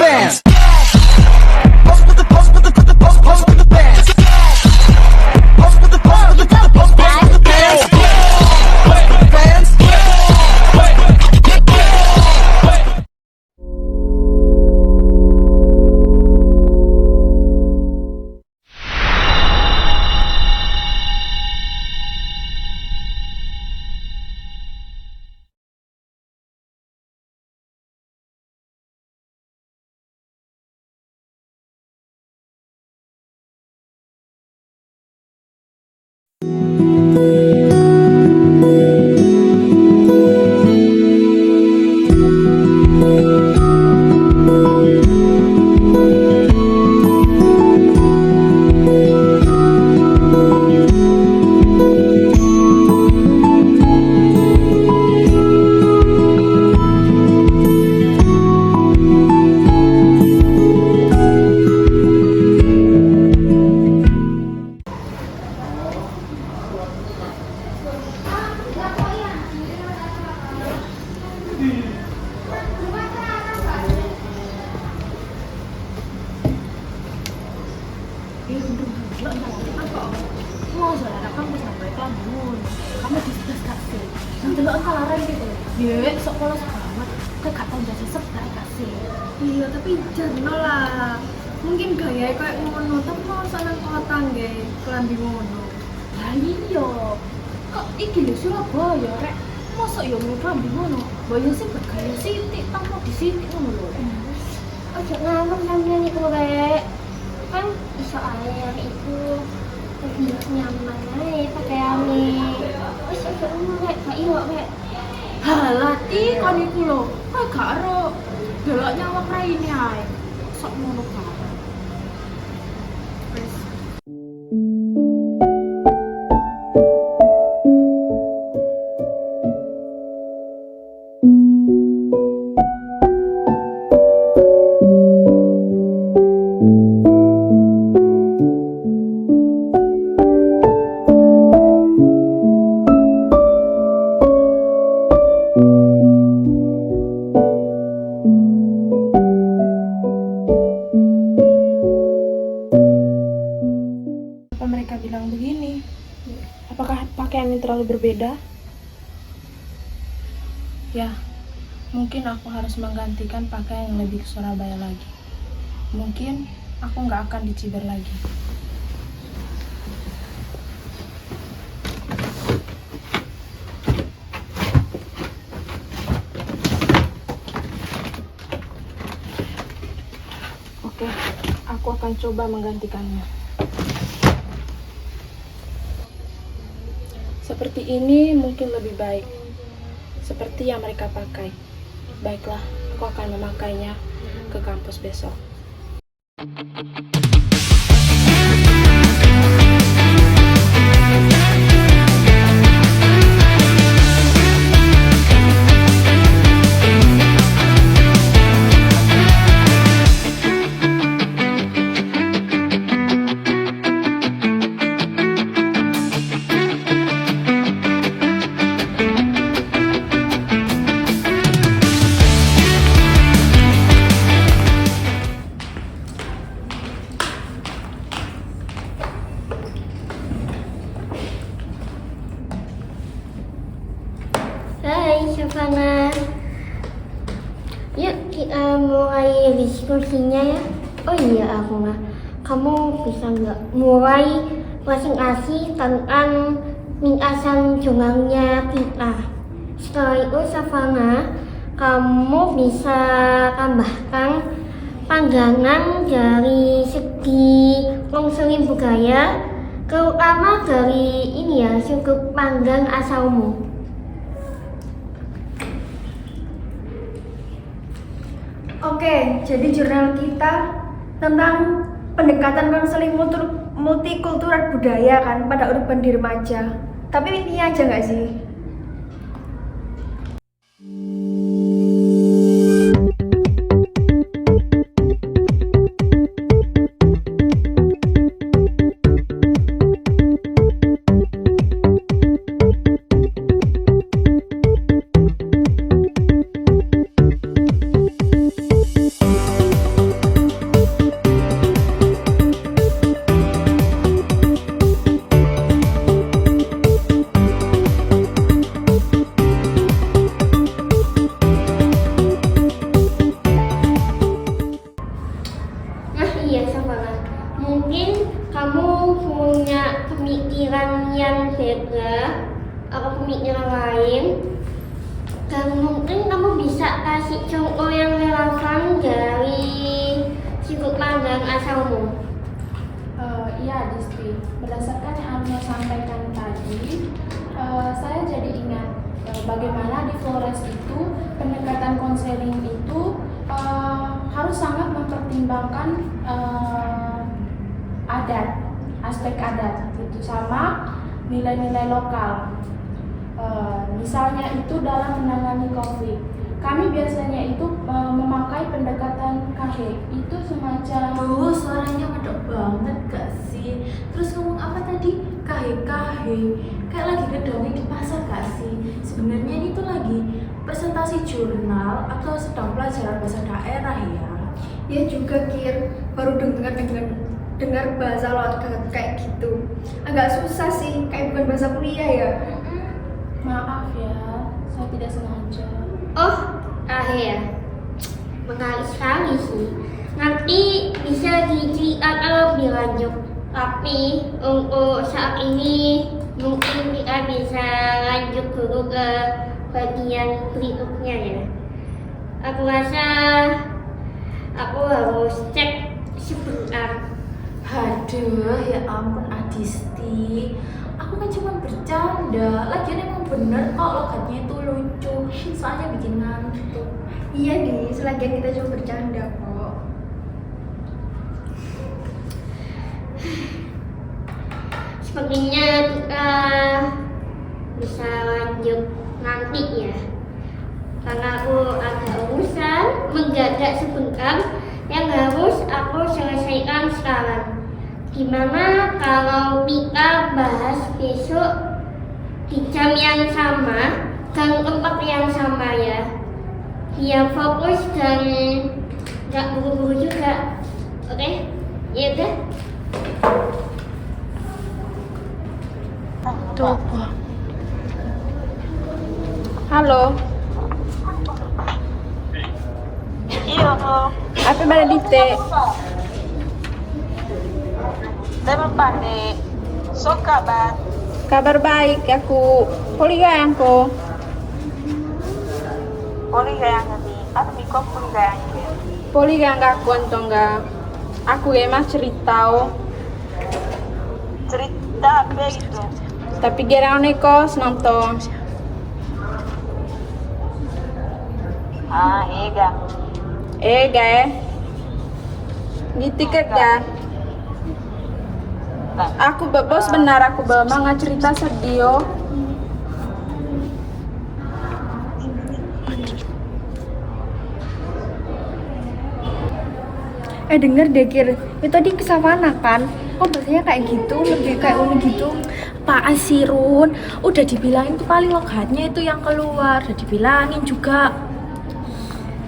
bands. Pose with the pose with the pose with the bands. Pose with the pose with the pose with the bands. Pose with the bands. Kamu sampai bangun, kamu distres gak sih? Nanti lo kelaran gitu. Ye, sok polos banget. Kayak gak tau jadi sebab gak sih? Iya, tapi jarno lah. Mungkin gaya kayak ngono, tapi mau seneng kota nggih, kelambi ngono. Ya iya. Kok iki lho Surabaya rek. Mosok yo kelambi ngono. Boyo sing bergaya sithik, tamu di sithik ngono lho. Ojo ngambek sampeyan iku rek. Kan iso ae iku lebih nyaman ae pakaiane. Wis ojo ngono rek, gak ilo rek. Halah kon iku lho. Kok gak ero delok nyawang raine ae. Sok ngono kan. Wis. Mereka bilang begini. Apakah pakaian ini terlalu berbeda? Ya, mungkin aku harus menggantikan pakaian yang lebih ke Surabaya lagi. Mungkin aku nggak akan di Ciber lagi. Oke, aku akan coba menggantikannya. Seperti ini mungkin lebih baik, seperti yang mereka pakai. Baiklah, aku akan memakainya ke kampus besok. Hai Savana. Yuk kita mulai diskusinya ya. Oh iya aku mah. Kamu bisa nggak mulai masing-masing tentang ringkasan jurnalnya kita. Setelah itu Savana, kamu bisa tambahkan pandangan dari segi konseling budaya, terutama dari ini ya sudut pandang asalmu. Oke, jadi jurnal kita tentang pendekatan konseling multikultural budaya kan pada urban di remaja. Tapi intinya aja nggak sih? Adisti, berdasarkan yang Alma sampaikan tadi, saya jadi ingat bagaimana di Flores itu pendekatan konseling itu harus sangat mempertimbangkan adat, aspek adat itu sama nilai-nilai lokal. Misalnya itu dalam menangani konflik, kami biasanya itu memakai pendekatan KH, itu semacam Suaranya medok banget gak sih? Terus ngomong apa tadi? Kahe. Kayak lagi ngedongeng di pasar gak sih? Sebenarnya ini tuh lagi presentasi jurnal atau sedang pelajaran bahasa daerah ya? Ya juga Kir, baru dengar bahasa logat kayak gitu. Agak susah sih, kayak bukan bahasa kuliah ya. maaf ya, saya tidak sengaja. Oh, ya. Menarik sekali sih. Nanti bisa diceritakan lebih lanjut. Tapi untuk saat ini mungkin kita bisa lanjut dulu ke bagian berikutnya ya. Aku rasa aku harus cek sebentar. Aduh, ya ampun Adisti. Aku kan cuma bercanda. Lagian emang bener kok logatnya itu lucu. Soalnya bikin ngantuk. Iya nih, selagian kita cuma bercanda kok. Sepertinya kita bisa lanjut nanti ya. Karena aku ada urusan mendadak sebentar yang harus aku selesaikan sekarang. Gimana kalau kita bahas besok di jam yang sama dan tempat yang sama ya? Biar fokus dan gak buru-buru juga. Oke? Ya udah. Tuh. Halo. Iya, Apa balik dite? saya pandai. Suka ban. Kabar baik aku. Poligayang ko. Boleh gaya nanti. Atau mikro boleh gaya. Poligayang aku antong ga. Aku ya mas ceritao. Cerita apa gitu? Tapi gerang neko nonton. Iya. Ga. Di tiket ga. Aku bebos benar aku bawa nggak cerita sedih. Denger deh Kir, itu tadi ke savana kan? Kok bahasanya kayak gitu, lebih kayak unik gitu. Apaan sih Run? Udah dibilangin tuh paling logatnya itu yang keluar. Udah dibilangin juga.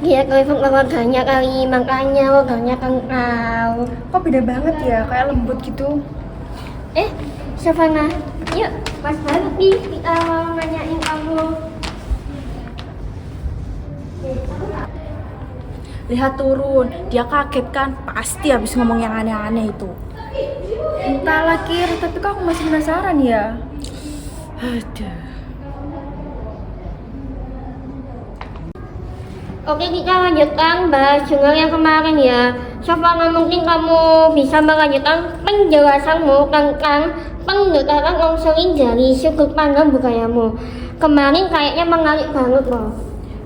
Dia kelihatan warganya kali, makanya warganya kan tahu. Kok beda banget ya, kayak lembut gitu. Savana, yuk, pas banget nih kita mau nanyain kamu. Lihat turun, dia kaget kan? Pasti habis ngomong yang aneh-aneh itu. Entahlah Kir, tapi kok aku masih penasaran ya. Aduh. Oke, kita lanjutkan bahas jurnal yang kemarin ya. Savana, mungkin kamu bisa melanjutkan penjelasanmu tentang pendekatan konseling dari sudut pandang budayamu. Kemarin kayaknya menarik banget loh.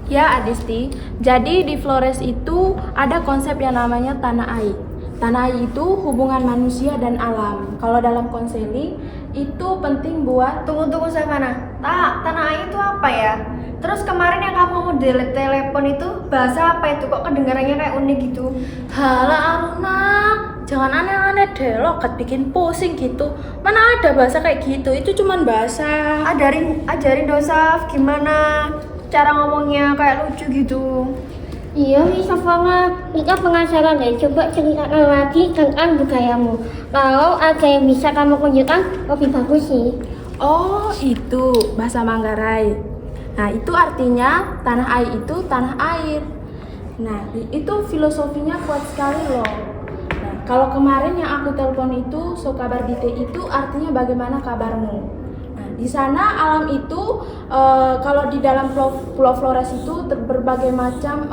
Ya Adisti, jadi di Flores itu ada konsep yang namanya tanah air. Tanah air itu hubungan manusia dan alam. Kalau dalam konseling itu penting buat Tunggu Savana, tanah air itu apa ya? Terus kemarin yang kamu mau telepon itu bahasa apa itu? Kok kedengarannya kayak unik gitu? Halah Aruna, jangan aneh-aneh deh, logat bikin pusing gitu. Mana ada bahasa kayak gitu, itu cuman bahasa. Ajarin Dosaf gimana cara ngomongnya kayak lucu gitu. Iya, Savana, kita penasaran deh. Coba ceritakan lagi tentang budayamu. Kalau ada yang bisa kamu tunjukkan, lebih bagus sih. Oh itu, bahasa Manggarai. Nah itu artinya tanah air itu tanah air. Nah itu filosofinya kuat sekali loh. Nah, kalau kemarin yang aku telepon itu, so kabar dite itu artinya bagaimana kabarmu. Nah Di sana alam itu kalau di dalam Pulau Flores itu berbagai macam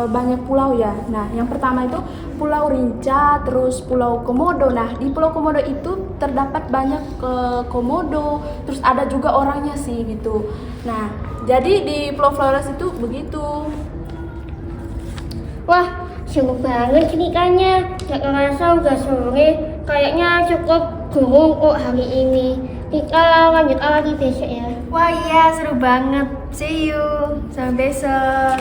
banyak pulau ya. Nah, yang pertama itu Pulau Rinca, terus Pulau Komodo. Nah, di Pulau Komodo itu terdapat banyak komodo, terus ada juga orangnya sih gitu. Nah, jadi di Pulau Flores itu begitu. Wah, seru banget ceritanya. Gak ngerasa udah sore. Kayaknya cukup gurung kok hari ini. Kita lanjut lagi besok ya. Wah iya, seru banget. See you. Sampai besok.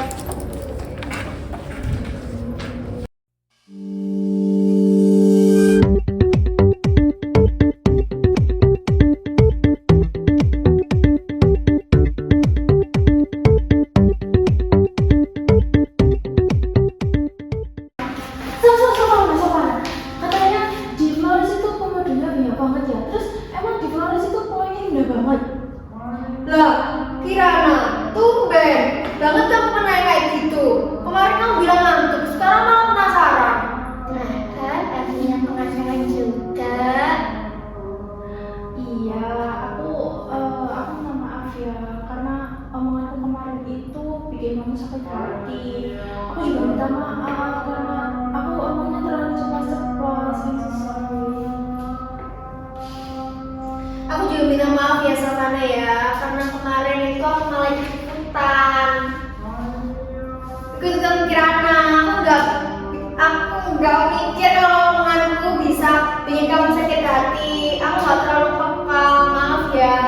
Sopan. Katanya di Flores itu komodonya banyak banget ya. Terus emang di Flores itu poinnya indah banget. Lah, Kirana, tumben banget kamu pernah kayak gitu. Kemarin kamu bilang ngantuk, sekarang malah penasaran. Nah kan, artinya penasaran juga. Iya, aku minta maaf ya karena omonganku kemarin itu bikin kamu sakit hati. Aku juga minta maaf karena aku omongnya terlalu ceplas-ceplos. I'm so sorry. Aku juga minta maaf ya Savana ya, karena kemarin itu aku malah ikutan Kirana. Aku nggak mikir kalau omonganku bisa bikin kamu sakit hati. Aku nggak terlalu peka, maaf ya.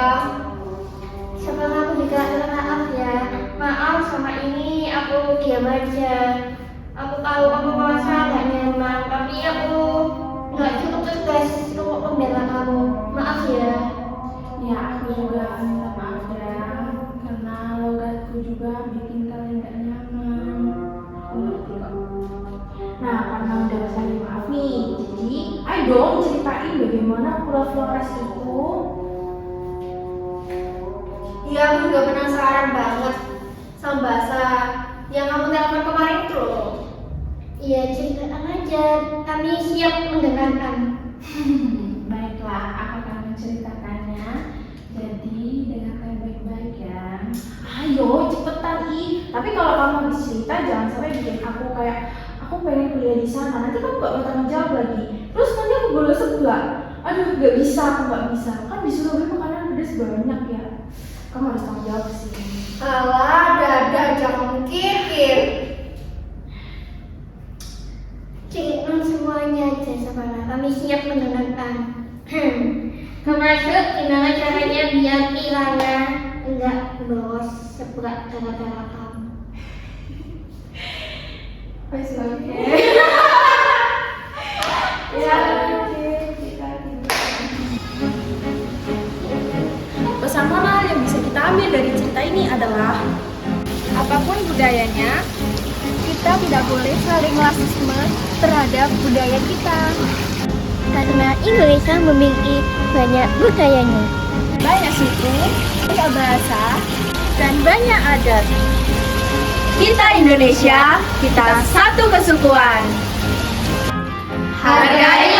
Siapa aku juga minta maaf ya. Maaf sama ini aku diam aja. Aku tahu aku merasa gak nyaman, tapi aku gak cukup tegas untuk membela kamu. Maaf ya. Ya, aku juga minta maaf ya karena logatku juga bikin kalian gak nyaman. Aku ngerti kok. Nah, karena udah saling maaf nih, jadi ayo dong ceritain bagaimana Pulau Flores itu. Iya, aku juga penasaran banget sama bahasa yang kamu telepon kemarin itu loh. Iya, ceritakan aja. Kami siap mendengarkan. Baiklah, aku akan menceritakannya. Jadi dengarkan baik-baik ya. Ayo cepetan ih. Tapi kalau kamu habis cerita jangan sampai bikin aku kayak aku pengen kuliah di sana. Nanti kamu gak bertanggung jawab lagi. Terus nanti aku bolos sebelah. Aduh gak bisa, aku gak bisa. Kan di Surabaya makanan pedas banyak ya. Kamu harus tanggung jawab sih. Alah, dadah, jangan mikir. Ceritakan semuanya aja, Savana. Kami siap mendengarkan. Termasuk gimana caranya biar Kirana enggak bolos seberat gara-gara kamu. Oke. Ya. Pesan moral yang bisa kita ambil dari cerita ini adalah Apapun budayanya, kita tidak boleh saling rasisme terhadap budaya kita. Karena Indonesia memiliki banyak budayanya. Banyak suku, banyak bahasa, dan banyak adat. Kita Indonesia, kita satu kesukuan. Hargai